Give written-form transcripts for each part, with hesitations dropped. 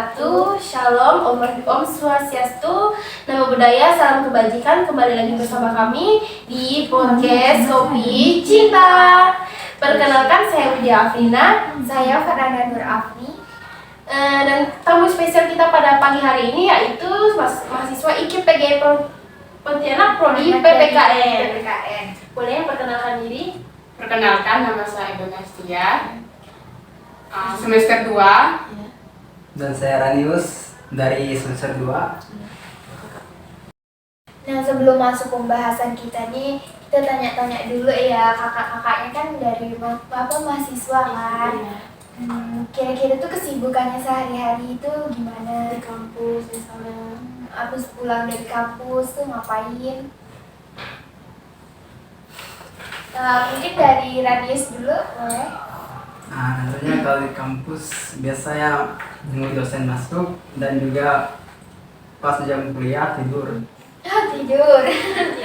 wabarakatuh. Shalom, Om Swastiastu, Namo Buddhaya, salam kebajikan. Kembali lagi bersama kami di podcast Kopi Cinta. Perkenalkan, saya Widya Afrina. Saya Fernanda Nur Afni. Dan tamu spesial kita pada pagi hari ini yaitu mahasiswa IKIP Pontianak Prodi PPKN. Boleh perkenalkan diri? Perkenalkan, nama saya Donastia, semester 2. Dan saya Ranius dari semester 2. Nah, sebelum masuk pembahasan kita nih, kita tanya-tanya dulu ya, kakak-kakaknya kan dari mahasiswa kan. Kira-kira tuh kesibukannya sehari-hari itu gimana? Di kampus misalnya. Abis pulang dari kampus tuh ngapain? Mungkin dari Radius dulu, boleh? Nah, tentunya kalau di kampus biasanya nunggu dosen masuk dan juga pas jam kuliah tidur. Tidur.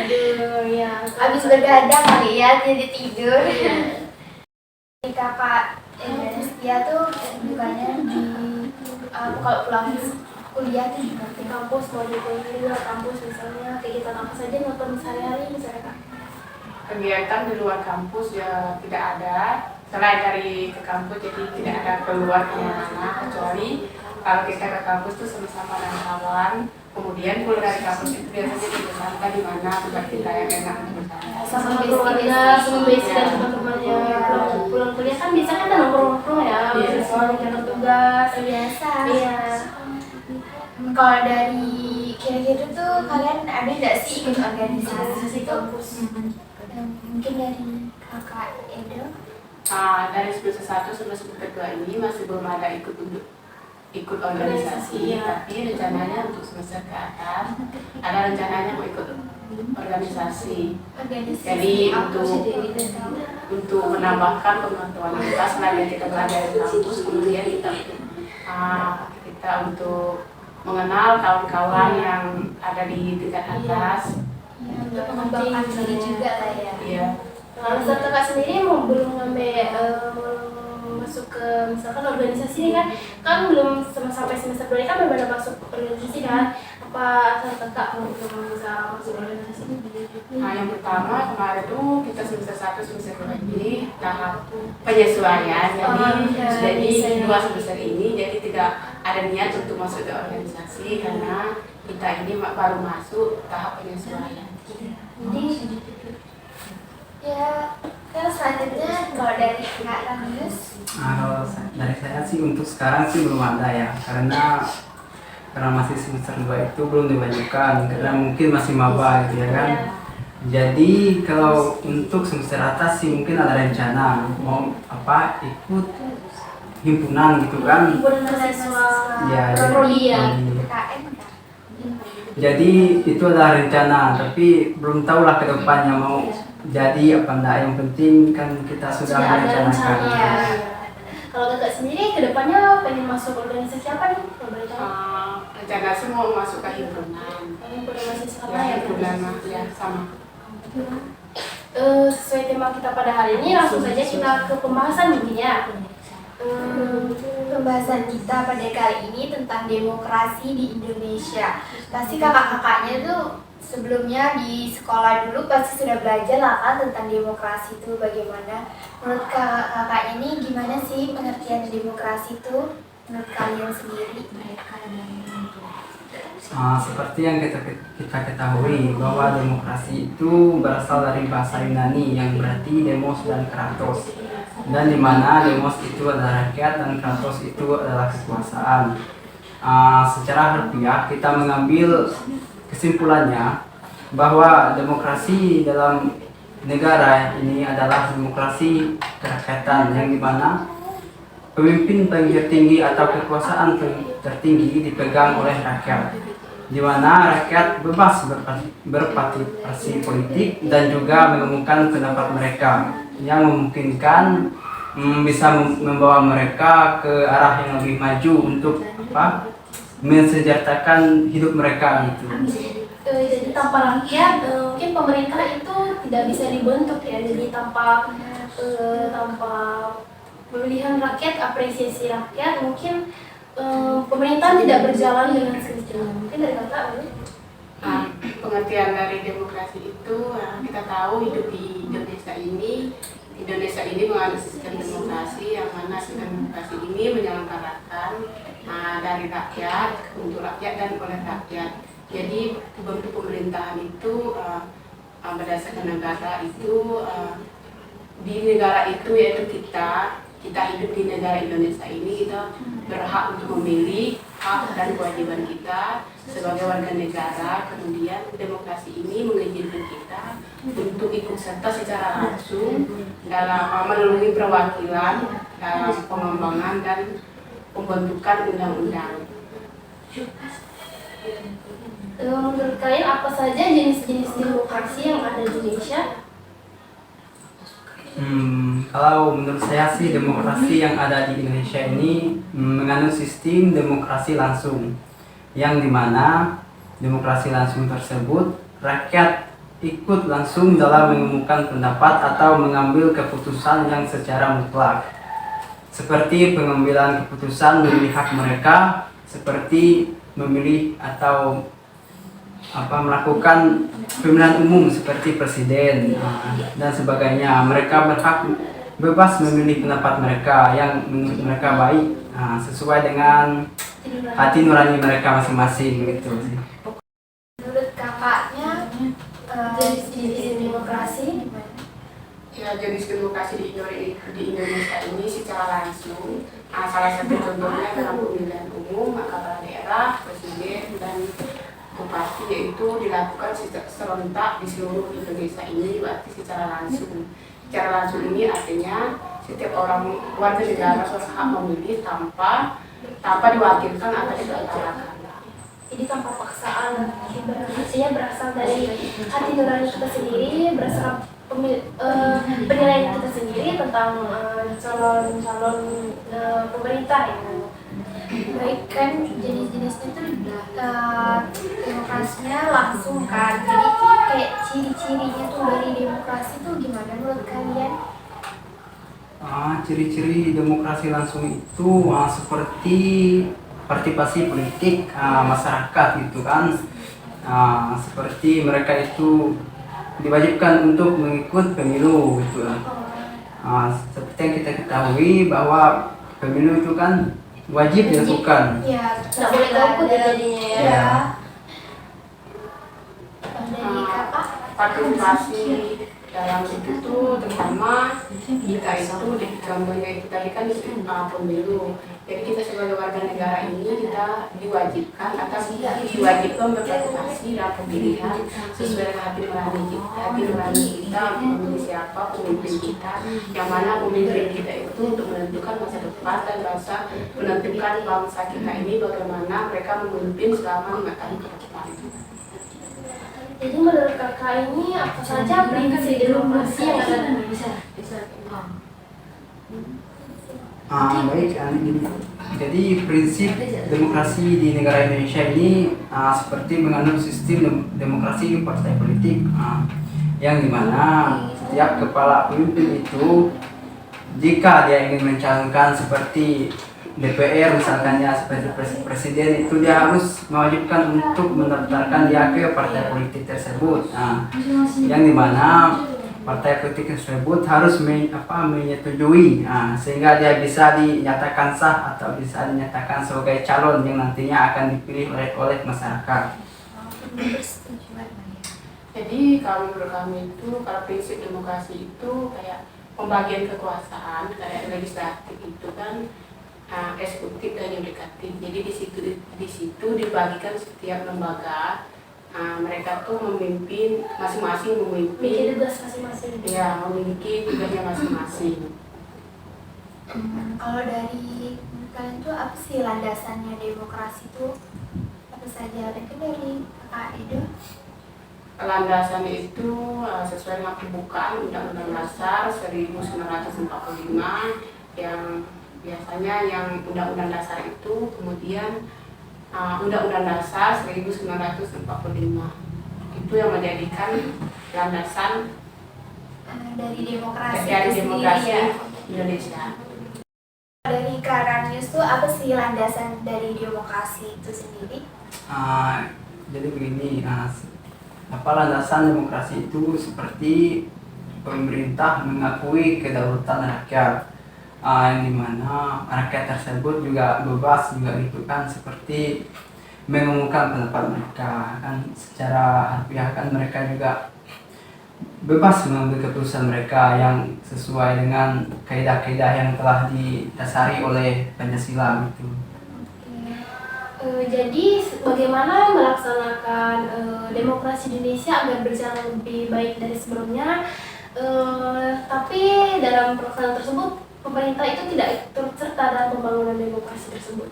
Tidur ya. Abis bergadang kali ya, jadi tidur. Kakak Destia tuh kesibukannya di kalau pulang kuliah tuh Di kampus mau di luar kampus misalnya kegiatan apa saja nonton sehari-hari misalnya Kak? Kegiatan di luar kampus ya tidak ada. Selain dari ke kampus, jadi tidak ada keluar kemana-mana, kecuali kalau kita ke kampus tuh sama-sama dengan kawan. Kemudian pulang dari kampus itu biasanya di santai di mana tempat kita yang enak untuk bersantai. Sama keluarga, sama besi dan teman-temannya. Pulang kuliah kan bisa kan nongkrong-nongkrong ya, soal rencana tugas. biasa. Iya. Kalau dari kira-kira tuh kalian ada nggak sih ikut organisasi tuh? Kampus. Mungkin dari kakak Edo. Dari semester 1 sampai semester 2 ini masih belum ada ikut organisasi, Iya. tapi rencananya untuk semester ke atas ada rencananya mau ikut organisasi. Jadi untuk menambahkan pengetahuan kita selain kita belajar di kampus, kemudian kita untuk mengenal kawan-kawan yang ada di tingkat atas. Untuk mengembangkan diri juga lah ya. Iya. Alasan kakak sendiri mau belum ngambil masuk ke misalkan organisasi ini kan belum sampai semester 2 ini kan belum ada masuk organisasi kan, apa alasan kakak mau bisa masuk organisasi ini? Yang pertama kemarin tuh kita semester 1 semester 2 ini tahap penyesuaian, jadi 2 semester ini jadi tidak ada niat untuk masuk ke organisasi karena kita ini baru masuk tahap penyesuaian. Jadi ya, terus selanjutnya kalau dari Kak Ramius, Kalau dari saya sih untuk sekarang sih belum ada ya, karena masih semester 2 itu belum dimajukan karena mungkin masih maba gitu ya kan. Jadi kalau untuk semester atas sih mungkin ada rencana mau ikut himpunan gitu kan. Himpunan mahasiswa Ya, prodi ya. PKN kan? Jadi itu adalah rencana, tapi belum tahu lah ke depannya mau jadi apa enggak. Yang penting kan kita sudah Ada merencanakan. rencana ya. Kalau kakak sendiri kedepannya pengen masuk organisasi apa nih? Kalau boleh tahu? Rencana sih mau masuk ke himpunan. Himpunan mahasiswa apa Ya, ya? himpunan ya sama. Sesuai tema kita pada hari ini, langsung saja kita ke pembahasan mungkin ya. Pembahasan kita pada kali ini tentang demokrasi di Indonesia. Pasti kakak-kakaknya tuh sebelumnya di sekolah dulu pasti sudah belajar lah kan tentang demokrasi itu bagaimana. Menurut kakak-kakaknya ini gimana sih pengertian demokrasi itu menurut kalian sendiri? Seperti yang kita ketahui bahwa demokrasi itu berasal dari bahasa Yunani yang berarti demos dan kratos, dan di mana demos itu adalah rakyat dan kratos itu adalah kekuasaan. Secara harfiah kita mengambil kesimpulannya bahwa demokrasi dalam negara ini adalah demokrasi kerakyatan yang dimana pemimpin paling tertinggi atau kekuasaan tertinggi dipegang oleh rakyat, di mana rakyat bebas berpartisipasi politik dan juga mengumumkan pendapat mereka yang memungkinkan bisa membawa mereka ke arah yang lebih maju untuk mensejahterakan hidup mereka gitu. Jadi tanpa rakyat mungkin pemerintah itu tidak bisa dibentuk ya. Jadi tanpa pemilihan rakyat, apresiasi rakyat, mungkin pemerintahan tidak berjalan dengan semestinya. Mungkin dari kakak boleh? Nah, pengertian dari demokrasi itu kita tahu hidup di Indonesia ini menganut sistem demokrasi yang mana sistem demokrasi ini menyelenggarakan dari rakyat untuk rakyat dan oleh rakyat. Jadi bentuk pemerintahan itu berdasarkan negara itu di negara itu yaitu kita hidup di negara Indonesia ini, kita berhak untuk memilih hak dan kewajiban kita sebagai warga negara. Kemudian demokrasi ini mengizinkan kita untuk ikut serta secara langsung dalam melalui perwakilan dalam pengembangan dan pembentukan undang-undang. Menurut kalian apa saja jenis-jenis demokrasi yang ada di Indonesia? Kalau menurut saya sih demokrasi yang ada di Indonesia ini mengandung sistem demokrasi langsung, yang dimana demokrasi langsung tersebut rakyat ikut langsung dalam mengumumkan pendapat atau mengambil keputusan yang secara mutlak, seperti pengambilan keputusan memilih hak mereka, seperti memilih atau melakukan pemilihan umum seperti presiden dan sebagainya. Mereka berhak bebas memilih pendapat mereka yang menurut mereka baik sesuai dengan hati nurani mereka masing-masing gitu sih. Menurut kakaknya jenis-jenis demokrasi gimana? Ya, jenis demokrasi di Indonesia ini secara langsung salah satu contohnya dalam pemilihan umum kepala daerah, presiden dan bupati, yaitu dilakukan serentak di seluruh Indonesia ini, berarti secara langsung. Secara langsung ini artinya setiap orang warga negara berhak memilih tanpa diwakilkan atau diutarakan. Jadi tanpa paksaan, hasilnya berasal dari hati nurani kita sendiri, berasal penilaian kita sendiri tentang calon-calon pemerintah ya. Baik, kan jenis-jenisnya tuh demokrasinya langsung kan, jadi kayak ciri-cirinya tuh dari demokrasi tuh gimana menurut kalian? Ciri-ciri demokrasi langsung itu seperti partisipasi politik masyarakat gitu kan, seperti mereka itu diwajibkan untuk mengikut pemilu gitu. Seperti yang kita ketahui bahwa pemilu itu kan wajib dilakukan. Ya, Nggak boleh golput ya jadinya ya. Ya. Dari kakak? Partisipasi dalam itu terutama kita itu di contohnya itu tadi kan pemilu. Jadi kita sebagai warga negara ini kita diwajibkan berpartisipasi dalam pemilihan sesuai dengan hati nurani kita untuk memilih siapa pemimpin kita, yang mana pemimpin kita itu untuk menentukan masa depan dan menentukan bangsa kita ini bagaimana mereka memimpin selama 5 tahun ke depan. Jadi menurut kakak ini apa saja prinsip demokrasi yang ada di Indonesia? Baik, jadi prinsip demokrasi di negara Indonesia ini seperti mengandung sistem demokrasi partai politik, yang dimana setiap kepala pemimpin itu jika dia ingin mencalonkan seperti DPR misalkannya seperti presiden, itu dia harus mewajibkan untuk mendaftarkan dia ke partai politik tersebut, yang dimana partai politik tersebut harus menyetujui sehingga dia bisa dinyatakan sah atau bisa dinyatakan sebagai calon yang nantinya akan dipilih oleh masyarakat. Jadi kalau menurut kami itu kalau prinsip demokrasi itu kayak pembagian kekuasaan, kayak legislatif itu kan eksekutif dan yudikatif. Jadi di situ dibagikan setiap lembaga, mereka tuh memimpin masing-masing Memiliki tugas masing-masing. Ya, memiliki tugasnya masing-masing. Kalau dari kalian tuh apa sih landasannya demokrasi tuh apa saja? Mungkin dari kakak Edo. Landasan itu sesuai dengan pembukaan Undang-Undang Dasar 1945 yang biasanya yang Undang-Undang Dasar itu, kemudian Undang-Undang Dasar 1945 itu yang menjadikan landasan Dari demokrasi dari itu demokrasi sendiri ya. Indonesia. Dari Karanius tuh apa sih landasan dari demokrasi itu sendiri? Jadi begini, apa landasan demokrasi itu seperti pemerintah mengakui kedaulatan rakyat, yang dimana rakyat tersebut juga bebas juga gitu kan, seperti mengumumkan pendapat mereka kan, secara harfiah kan mereka juga bebas mengambil keputusan mereka yang sesuai dengan kaidah-kaidah yang telah didasari oleh Pancasila gitu. Jadi bagaimana melaksanakan demokrasi di Indonesia agar berjalan lebih baik dari sebelumnya? Tapi dalam pelaksanaan tersebut pemerintah itu tidak turut serta dalam pembangunan demokrasi tersebut.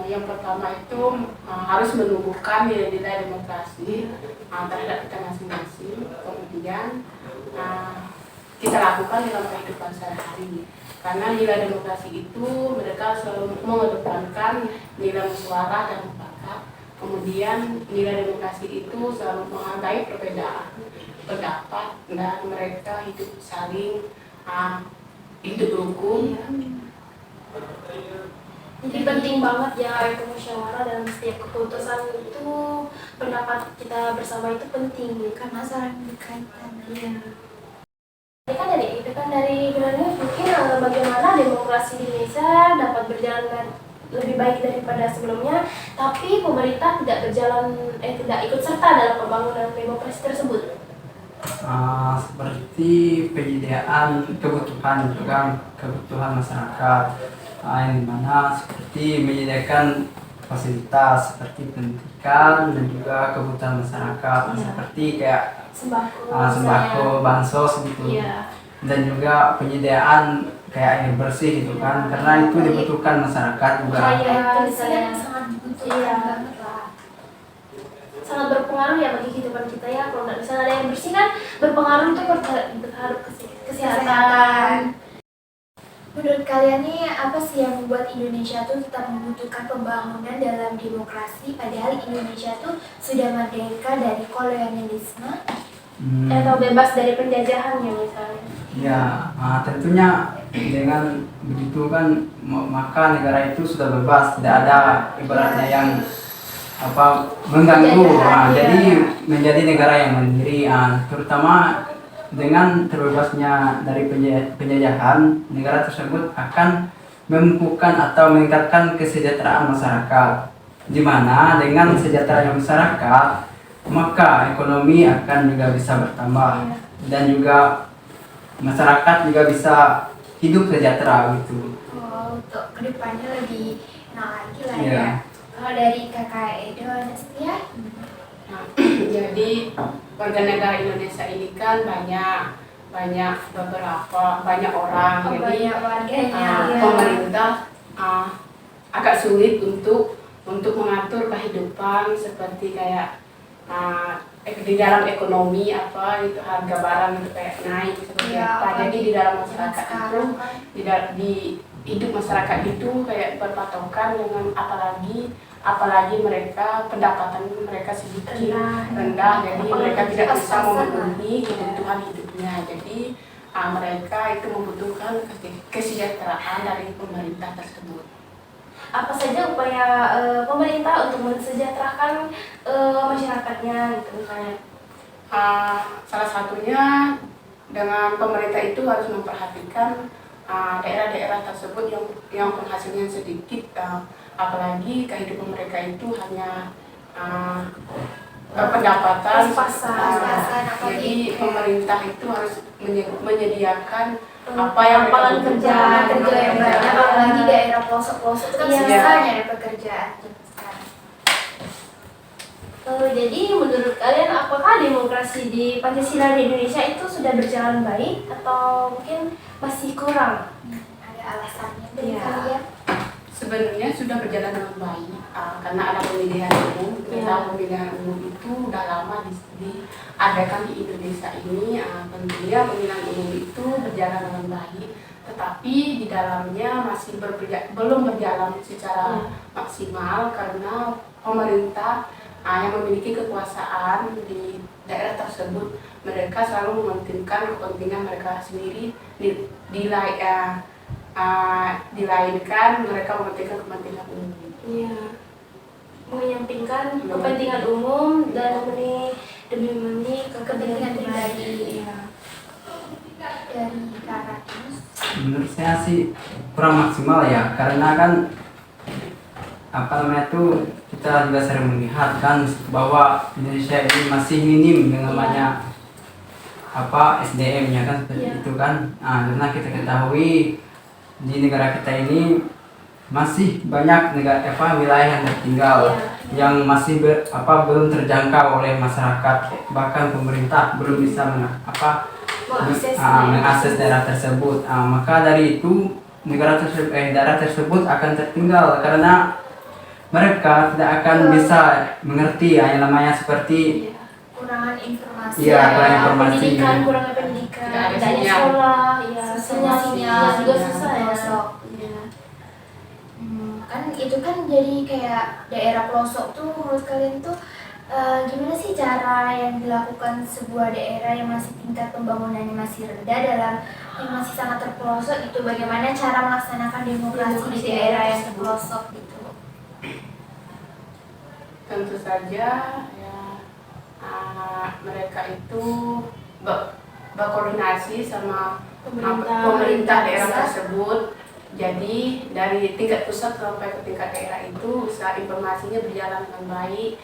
Yang pertama itu harus menumbuhkan nilai-nilai demokrasi terhadap kita masing-masing. Kemudian kita lakukan dalam kehidupan sehari-hari. Karena nilai demokrasi itu mereka selalu mengedepankan nilai musyawarah dan mufakat. Kemudian nilai demokrasi itu selalu menghargai perbedaan pendapat dan mereka hidup saling hidup rukun. Jadi penting banget ya itu musyawarah dalam setiap keputusan itu, pendapat kita bersama itu penting Karena saling berkaitan. Iya. Itu kan dari Granus mungkin bagaimana demokrasi di Indonesia dapat berjalan lebih baik daripada sebelumnya, tapi pemerintah tidak ikut serta dalam pembangunan demokrasi tersebut. Seperti penyediaan kebutuhan gitu kan, kebutuhan masyarakat, yang dimana seperti menyediakan fasilitas seperti pendidikan dan juga kebutuhan masyarakat, seperti kayak sembako, bansos gitu. Iya. Dan juga penyediaan kayak air bersih gitu kan, karena itu dibutuhkan masyarakat juga. Itu Misalnya, sangat dibutuhkan banget lah. sangat berpengaruh ya bagi kehidupan kita ya. Kalau nggak bisa ada yang bersih kan berpengaruh itu terhadap kesehatan. Menurut kalian nih apa sih yang membuat Indonesia tuh tetap membutuhkan pembangunan dalam demokrasi padahal Indonesia tuh sudah merdeka dari kolonialisme? Atau bebas dari penjajahannya misalnya. Ya, tentunya dengan begitu kan maka negara itu sudah bebas, tidak ada ibaratnya yang mengganggu. Jadi menjadi negara yang mandiri, terutama dengan terbebasnya dari penjajahan, negara tersebut akan memampukan atau meningkatkan kesejahteraan masyarakat, di mana dengan sejahteranya masyarakat maka ekonomi akan juga bisa bertambah dan juga masyarakat juga bisa hidup sejahtera gitu. Untuk kedepannya lebih enak lagi lah Iya. ya. Kalau dari kakak Edo Anastia, Jadi warga negara Indonesia ini kan banyak orang, jadi banyak warganya. pemerintah agak sulit untuk mengatur kehidupan seperti kayak di dalam ekonomi itu harga barang itu kayak naik seperti Iya, apa. Jadi di dalam masyarakat itu sekarang kan. di hidup masyarakat itu kayak berpatokan dengan apalagi mereka pendapatan mereka sedikit rendah, jadi mereka tidak bisa memenuhi kebutuhan hidupnya. Jadi mereka itu membutuhkan kesejahteraan dari pemerintah tersebut. Apa saja upaya pemerintah untuk mensejahterakan masyarakatnya gitu misalnya? Salah satunya dengan pemerintah itu harus memperhatikan daerah-daerah tersebut yang penghasilannya sedikit, apalagi kehidupan mereka itu hanya pendapatan Pas-pasan. jadi pemerintah itu harus menyediakan apa yang lapangan mereka kerja butuhkan. yang banyak, apalagi daerah pelosok-pelosok itu kan Iya. susah nyari pekerjaan sekarang. Jadi menurut kalian apakah demokrasi di Pancasila di Indonesia itu sudah berjalan baik atau mungkin masih kurang? Ada alasannya dari Iya. kalian? Sebenarnya sudah berjalan dengan baik karena ada pemilihan umum. Kita pemilihan umum itu udah lama diadakan di Indonesia ini. Tentunya pemilihan umum itu berjalan dengan baik, tetapi di dalamnya masih belum berjalan secara maksimal karena pemerintah yang memiliki kekuasaan di daerah tersebut, mereka selalu mementingkan kepentingan mereka sendiri dilainkan mereka mementingkan kepentingan umum. Iya. Menyampingkan kepentingan umum dan demi memenuhi kepentingan pribadi. Iya. Dari Kak Ratius. Menurut saya sih kurang maksimal ya, karena kan apa namanya tuh kita juga sering melihat kan bahwa Indonesia ini masih minim yang namanya apa SDM-nya kan seperti itu kan. Karena kita ketahui di negara kita ini masih banyak negara wilayah yang tertinggal yang masih belum terjangkau oleh masyarakat, bahkan pemerintah belum bisa mengakses daerah tersebut. Maka dari itu daerah tersebut akan tertinggal karena mereka tidak akan bisa mengerti yang namanya seperti Kurangan informasi. Iya, kurang informasi. Kurangnya pendidikan, Tidak ada adanya sinyal. sekolah, ya, Sinyal juga susah ya. pelosok. Iya. Kan itu kan jadi kayak daerah pelosok tuh menurut kalian tuh gimana sih cara yang dilakukan sebuah daerah yang masih tingkat pembangunannya masih rendah dalam yang masih sangat terpelosok itu, bagaimana cara melaksanakan demokrasi di daerah yang terpelosok gitu? Tentu saja ya, mereka itu berkoordinasi sama pemerintah daerah tersebut. Jadi dari tingkat pusat sampai ke tingkat daerah itu bisa informasinya berjalan dengan baik,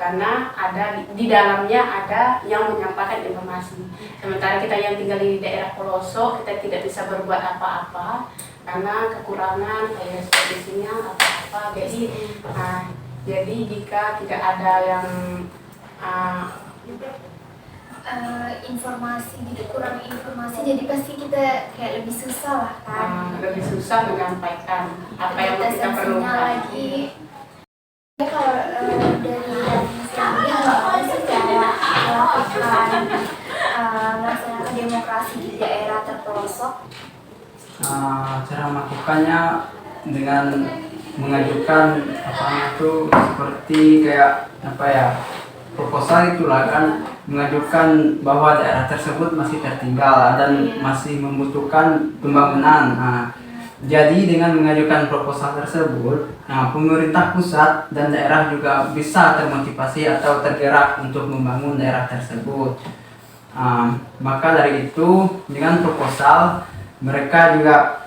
karena ada di dalamnya ada yang menyampaikan informasi. Sementara kita yang tinggal di daerah pelosok kita tidak bisa berbuat apa-apa karena kekurangan kayak seperti sinyal apa-apa. Jadi jika tidak ada yang informasi gitu, kurang informasi, jadi pasti kita kayak lebih susah lah kan. lebih susah menyampaikan apa yang kita Keterbatasan sinyal perlukan. lagi. Ya, kalau dari sendiri gimana sih cara melakukan melaksanakan demokrasi di daerah terpelosok? Cara melakukannya dengan mengajukan seperti kayak proposal itulah kan, mengajukan bahwa daerah tersebut masih tertinggal dan masih membutuhkan pembangunan. Jadi dengan mengajukan proposal tersebut, pemerintah pusat dan daerah juga bisa termotivasi atau tergerak untuk membangun daerah tersebut. Maka dari itu dengan proposal mereka juga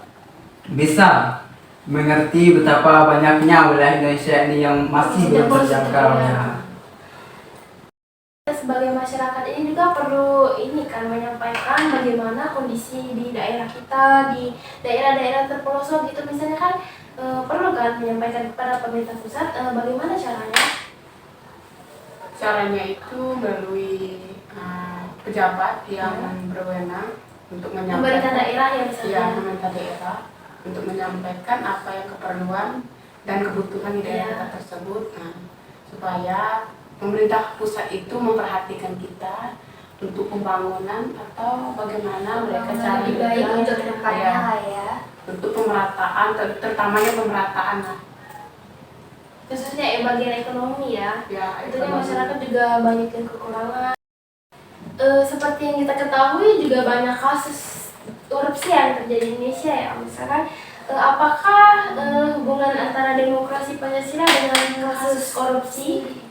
bisa mengerti betapa banyaknya wilayah Indonesia ini yang masih belum terjangkau ya. Sebagai masyarakat ini juga perlu menyampaikan bagaimana kondisi di daerah kita, di daerah-daerah terpelosok gitu misalnya kan, perlu kan menyampaikan kepada pemerintah pusat bagaimana caranya. Caranya itu melalui pejabat yang berwenang untuk Pemerintah menyampaikan daerah ya misalnya. pemerintah daerah untuk menyampaikan apa yang keperluan dan kebutuhan di daerah kita tersebut, supaya pemerintah pusat itu memperhatikan kita untuk pembangunan atau bagaimana mereka cari Lebih baik untuk kedepannya lah ya. untuk pemerataan, terutamanya pemerataan lah. Khususnya bagian ekonomi ya. Tentunya ekonomi. masyarakat juga banyak yang kekurangan. Seperti yang kita ketahui juga banyak kasus korupsi yang terjadi di Indonesia ya. Misalkan apakah hubungan antara demokrasi Pancasila dengan kasus korupsi?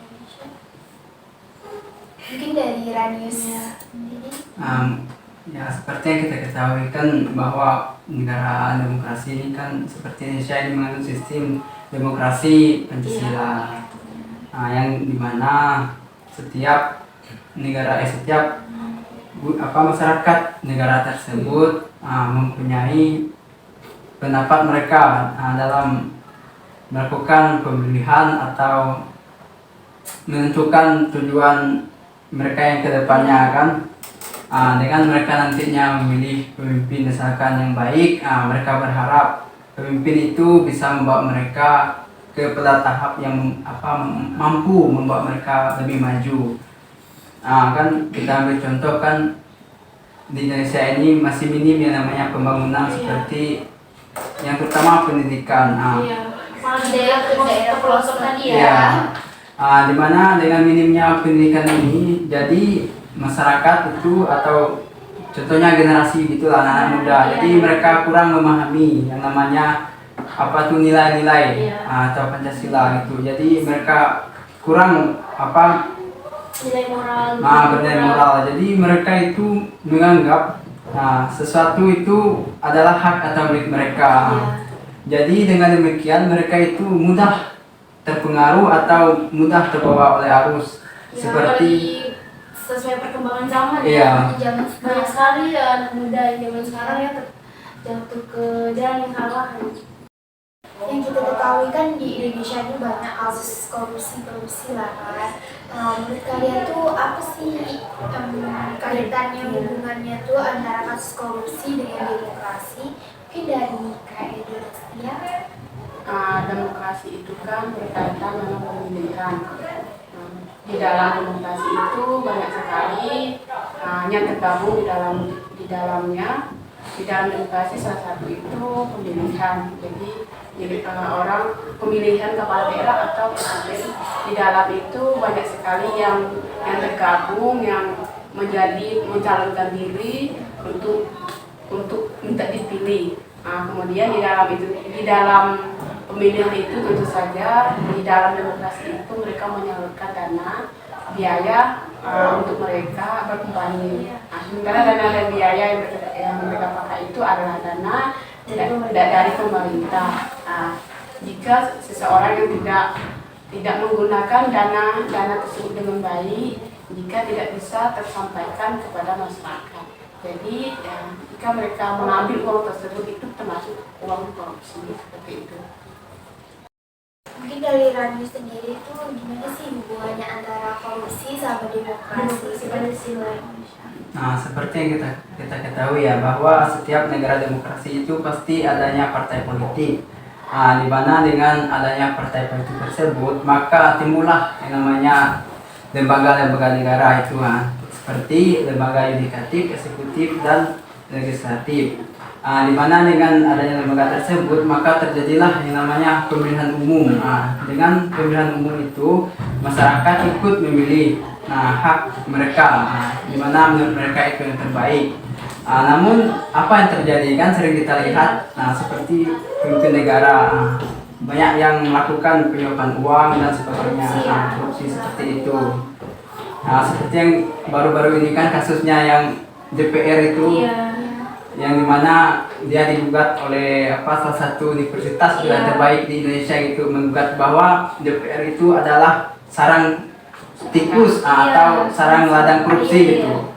Mungkin dari Ranius sendiri. Ya seperti yang kita ketahui kan bahwa negara demokrasi ini kan seperti Indonesia ini mengandung sistem demokrasi Pancasila, yang dimana setiap masyarakat negara tersebut mempunyai pendapat mereka dalam melakukan pemilihan atau menentukan tujuan mereka yang kedepannya kan. Dengan mereka nantinya memilih pemimpin misalkan yang baik, mereka berharap pemimpin itu bisa membawa mereka pada tahap yang mampu membawa mereka lebih maju. Kan kita ambil contoh kan di Indonesia ini masih minim yang namanya pembangunan seperti yang terutama pendidikan. Daerah pelosok tadi Ya. ya. Dimana dengan minimnya pendidikan ini, jadi masyarakat itu atau contohnya generasi gitulah anak-anak muda. Jadi mereka kurang memahami yang namanya apa tuh nilai-nilai atau Pancasila gitu. Jadi mereka kurang nilai moral. bernilai moral. Jadi mereka itu menganggap sesuatu itu adalah hak atau milik mereka. Jadi dengan demikian mereka itu mudah terpengaruh atau mudah terbawa oleh arus seperti sesuai perkembangan zaman Zaman banyak sekali anak muda zaman sekarang ya jatuh ke jalan yang salah. yang kita ketahui kan di Indonesia ini banyak kasus korupsi lah kan. Menurut kalian tuh apa sih kaitannya hubungannya tuh antara kasus korupsi dengan demokrasi? Mungkin dari Kak Edo ya. Demokrasi itu kan berkaitan dengan pemilihan. Di dalam demokrasi itu banyak sekali yang tergabung di dalamnya. Di dalam demokrasi salah satu itu pemilihan. Jadi orang pemilihan kepala daerah atau presiden, di dalam itu banyak sekali yang tergabung yang mencalonkan diri untuk minta dipilih. Kemudian di dalam pemilihan itu tentu saja di dalam demokrasi itu mereka menyalurkan dana biaya untuk mereka berkampanye. Sementara dana dan biaya yang mereka pakai itu adalah dana dari pemerintah. Jika seseorang yang tidak menggunakan dana tersebut dengan baik, jika tidak bisa tersampaikan kepada masyarakat. Jadi jika mereka mengambil uang tersebut itu termasuk uang korupsi seperti itu. Mungkin dari Rani sendiri itu gimana sih hubungannya antara korupsi sama demokrasi Pancasila? Seperti yang kita ketahui ya, bahwa setiap negara demokrasi itu pasti adanya partai politik. Di mana dengan adanya partai politik tersebut, maka timbullah yang namanya lembaga-lembaga negara itu, seperti lembaga yudikatif, eksekutif, dan legislatif. Di mana dengan adanya lembaga tersebut, maka terjadilah yang namanya pemilihan umum. Dengan pemilihan umum itu, masyarakat ikut memilih hak mereka, di mana menurut mereka itu yang terbaik. Namun apa yang terjadi kan sering kita lihat, seperti pemimpin negara banyak yang melakukan penyuapan uang dan sebagainya, korupsi seperti itu. Seperti yang baru-baru ini kan kasusnya yang DPR itu, yang dimana dia digugat oleh salah satu universitas terbaik di Indonesia gitu, menggugat bahwa DPR itu adalah sarang tikus atau sarang ladang korupsi gitu.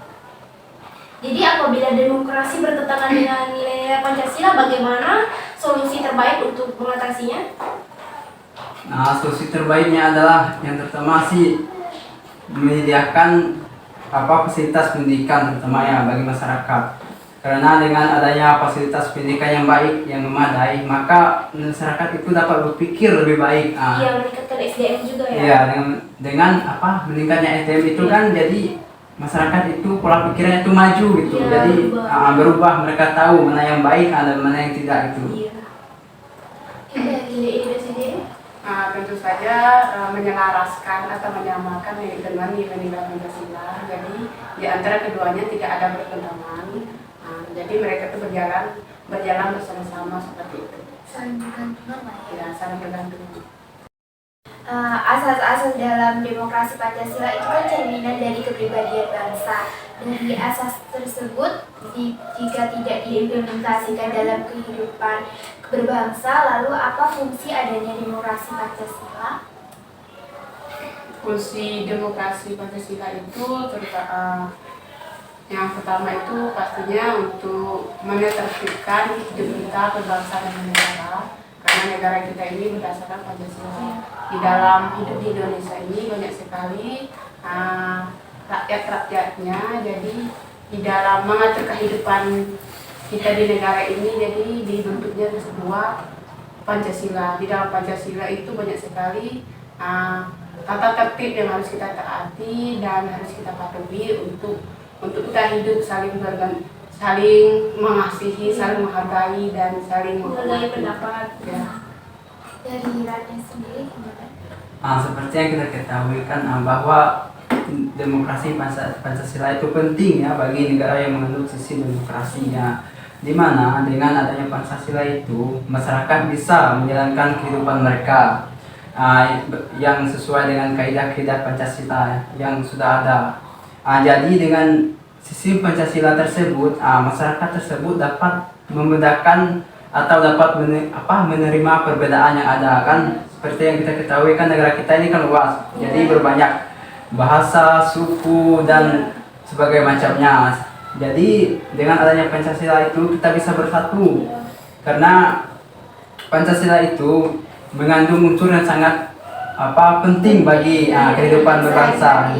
Jadi apabila demokrasi bertentangan dengan nilai Pancasila, bagaimana solusi terbaik untuk mengatasinya? Solusi terbaiknya adalah yang pertama sih menyediakan fasilitas pendidikan terutama ya bagi masyarakat. Karena dengan adanya fasilitas pendidikan yang baik, yang memadai, maka masyarakat itu dapat berpikir lebih baik. Meningkatkan SDM juga ya? Iya, dengan meningkatnya SDM itu kan jadi masyarakat itu pola pikirnya itu maju gitu. Jadi berubah, mereka tahu mana yang baik dan mana yang tidak itu. Tentu saja menyelaraskan atau menyamakan dengan nilai-nilai Pancasila. Jadi di antara keduanya tidak ada bertentangan. Jadi mereka itu berjalan bersama-sama seperti itu. Saling bergantungan lah ya. Saling bergantungan. Asas-asas dalam demokrasi Pancasila itu kan cerminan dari kepribadian bangsa. Dari asas tersebut, jika tidak diimplementasikan dalam kehidupan berbangsa, lalu apa fungsi adanya demokrasi Pancasila? Fungsi demokrasi Pancasila itu yang pertama itu pastinya untuk menertibkan hidup kita berbangsa dan bernegara. Karena negara kita ini berdasarkan Pancasila. Di dalam hidup di Indonesia ini banyak sekali rakyat-rakyatnya. Jadi di dalam mengatur kehidupan kita di negara ini, jadi dibentuknya sebuah Pancasila. Di dalam Pancasila itu banyak sekali tata tertib yang harus kita taati dan harus kita patuhi untuk kita hidup saling mengasihi, saling menghargai, dan saling menghargai pendapat. Dari Raden sendiri gimana? Seperti yang kita ketahui kan bahwa demokrasi Pancasila itu penting ya bagi negara yang menganut sisi demokrasinya. Di mana dengan adanya Pancasila itu masyarakat bisa menjalankan kehidupan mereka yang sesuai dengan kaidah-kaidah Pancasila yang sudah ada. Jadi dengan sisi Pancasila tersebut, masyarakat tersebut dapat membedakan atau dapat menerima perbedaan yang ada kan. Seperti yang kita ketahui kan negara kita ini kan luas, jadi berbanyak bahasa, suku dan sebagainya macamnya. Jadi dengan adanya Pancasila itu kita bisa bersatu karena Pancasila itu mengandung unsur yang sangat penting bagi kehidupan berbangsa.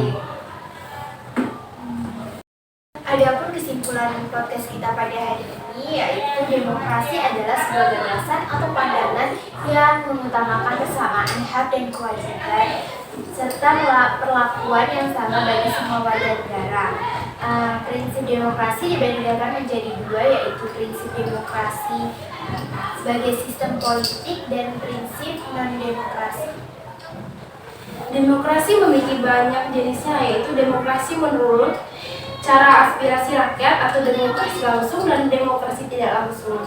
Adapun kesimpulan podcast kita pada hari ini yaitu demokrasi adalah sebuah gagasan atau pandangan yang mengutamakan kesamaan hak dan kewajiban serta perlakuan yang sama bagi semua warga negara. Prinsip demokrasi dibedakan menjadi dua, yaitu prinsip demokrasi sebagai sistem politik dan prinsip non-demokrasi. Demokrasi memiliki banyak jenisnya, yaitu demokrasi menurut cara aspirasi rakyat atau demokrasi langsung dan demokrasi tidak langsung.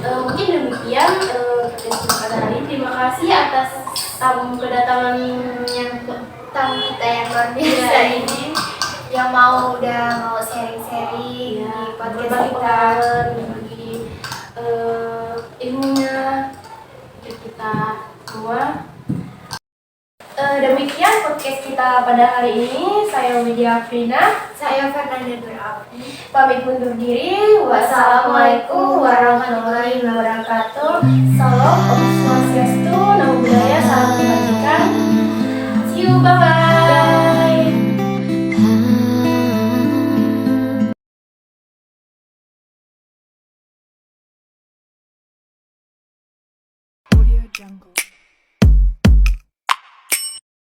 Mungkin demikian podcast pada hari ini. Terima kasih atas kedatangan Tamu kita yang luar biasa ini yang mau sharing-sharing di podcast berbagi kita. pengalaman, berbagi ilmunya untuk kita semua. Demikian podcast kita pada hari ini. Saya Widya Afrina, Saya Fernanda Nurafi. pamit undur diri. Wassalamualaikum warahmatullahi wabarakatuh. Salam Om Swastiastu, Namo Buddhaya, salam kebajikan. See you, bye bye. Audio Jungle.